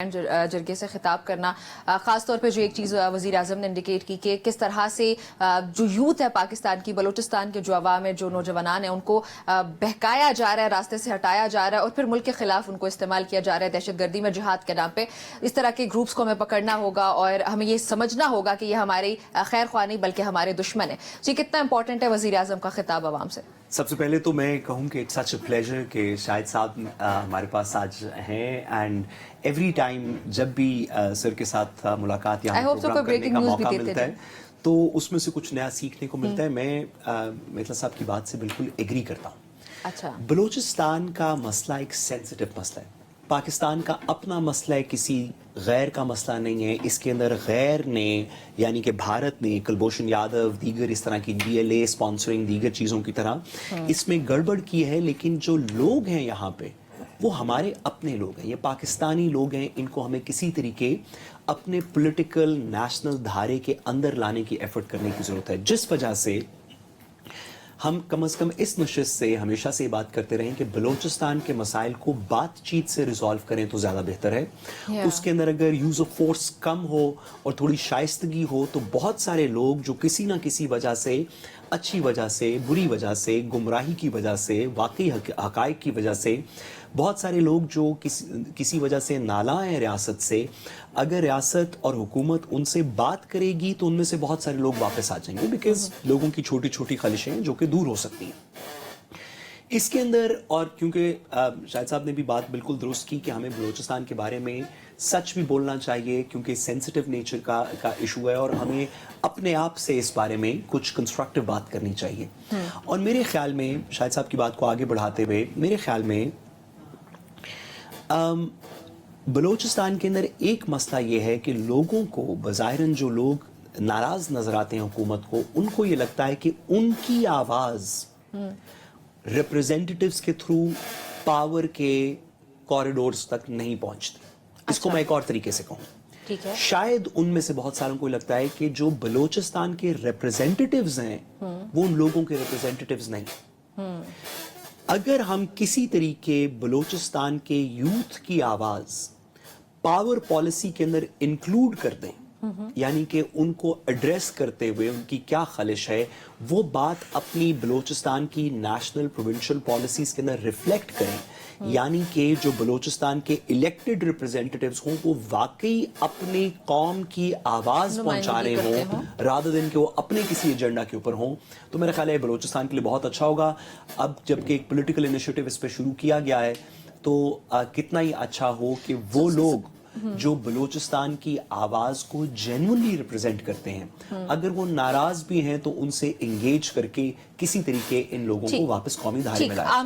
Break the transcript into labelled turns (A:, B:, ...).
A: جرگے سے خطاب کرنا، خاص طور پہ جو ایک چیز وزیر اعظم نے انڈیکیٹ کی کہ کس طرح سے جو یوتھ ہے پاکستان کی، بلوچستان کے جو عوام ہے، جو نوجوانان ہیں، ان کو بہکایا جا رہا ہے، راستے سے ہٹایا جا رہا ہے اور پھر ملک کے خلاف ان کو استعمال کیا جا رہا ہے دہشت گردی میں، جہاد کے نام پہ۔ اس طرح کے گروپس کو ہمیں پکڑنا ہوگا اور ہمیں یہ سمجھنا ہوگا کہ یہ ہماری خیر خواہ نہیں بلکہ ہمارے دشمن ہیں۔ یہ کتنا امپورٹنٹ ہے وزیر اعظم کا خطاب عوام سے؟
B: سب سے پہلے تو میں کہوں کہ اٹس سچ اے پلیجر کہ شاہد صاحب ہمارے پاس آج ہیں، اینڈ ایوری ٹائم جب بھی سر کے ساتھ ملاقات یا پروگرام کرنے کا موقع ملتا ہے تو اس میں سے کچھ نیا سیکھنے کو ملتا ہے۔ میں میتھلا صاحب کی بات سے بالکل ایگری کرتا ہوں۔
A: اچھا،
B: بلوچستان کا مسئلہ ایک سینسٹیو مسئلہ ہے۔ پاکستان کا اپنا مسئلہ ہے، کسی غیر کا مسئلہ نہیں ہے۔ اس کے اندر غیر نے یعنی کہ بھارت نے، کلبھوشن یادو، دیگر اس طرح کی ڈی ایل اے اسپانسرنگ دیگر چیزوں کی طرح اس میں گڑبڑ کی ہے، لیکن جو لوگ ہیں یہاں پہ وہ ہمارے اپنے لوگ ہیں، یہ پاکستانی لوگ ہیں۔ ان کو ہمیں کسی طریقے اپنے پولیٹیکل نیشنل دھارے کے اندر لانے کی ایفرٹ کرنے کی ضرورت ہے، جس وجہ سے ہم کم از کم اس نشست سے ہمیشہ سے یہ بات کرتے رہیں کہ بلوچستان کے مسائل کو بات چیت سے ریزالو کریں تو زیادہ بہتر ہے۔ اس کے اندر اگر یوز آف فورس کم ہو اور تھوڑی شائستگی ہو تو بہت سارے لوگ جو کسی نہ کسی وجہ سے، اچھی وجہ سے، بری وجہ سے، گمراہی کی وجہ سے، واقعی حقائق کی وجہ سے، بہت سارے لوگ جو کسی وجہ سے نالاں ہیں ریاست سے، اگر ریاست اور حکومت ان سے بات کرے گی تو ان میں سے بہت سارے لوگ واپس آ جائیں گے، بیکاز لوگوں کی چھوٹی چھوٹی خواہشیں ہیں جو کہ دور ہو سکتی ہیں اس کے اندر۔ اور کیونکہ شاہد صاحب نے بھی بات بالکل درست کی کہ ہمیں بلوچستان کے بارے میں سچ بھی بولنا چاہیے، کیونکہ سینسٹیو نیچر کا ایشو ہے اور ہمیں اپنے آپ سے اس بارے میں کچھ کنسٹرکٹیو بات کرنی چاہیے۔ اور میرے خیال میں شاہد صاحب کی بات کو آگے بڑھاتے ہوئے میرے خیال میں بلوچستان کے اندر ایک مسئلہ یہ ہے کہ لوگوں کو بظاہراً جو لوگ ناراض نظر آتے ہیں حکومت کو، ان کو یہ لگتا ہے کہ ان کی آواز ریپرزینٹیٹیوز کے تھرو پاور کے کوریڈورز تک نہیں پہنچتی۔ اس کو میں ایک اور طریقے سے کہوں، شاید ان میں سے بہت ساروں کو لگتا ہے کہ جو بلوچستان کے ریپرزینٹیٹیوز ہیں وہ ان لوگوں کے ریپرزینٹیٹیوز نہیں۔ اگر ہم کسی طریقے بلوچستان کے یوتھ کی آواز پاور پالیسی کے اندر انکلوڈ کر دیں، یعنی کہ ان کو ایڈریس کرتے ہوئے ان کی کیا خواہش ہے وہ بات اپنی بلوچستان کی نیشنل پروونشل پالیسیز کے اندر ریفلیکٹ کریں، یعنی کہ جو بلوچستان کے الیکٹڈ ریپرزینٹیٹیوز ہوں وہ واقعی اپنی قوم کی آواز پہنچا رہے ہوں رادر دین کہ وہ اپنے کسی ایجنڈا کے اوپر ہوں، تو میرا خیال ہے بلوچستان کے لیے بہت اچھا ہوگا۔ اب جبکہ ایک پولیٹیکل انیشیٹو اس پہ شروع کیا گیا ہے تو کتنا ہی اچھا ہو کہ وہ لوگ جو بلوچستان کی آواز کو جینوئنلی ریپرزینٹ کرتے ہیں، اگر وہ ناراض بھی ہیں تو ان سے انگیج کر کے کسی طریقے ان لوگوں کو واپس قومی دھارے میں لائیں۔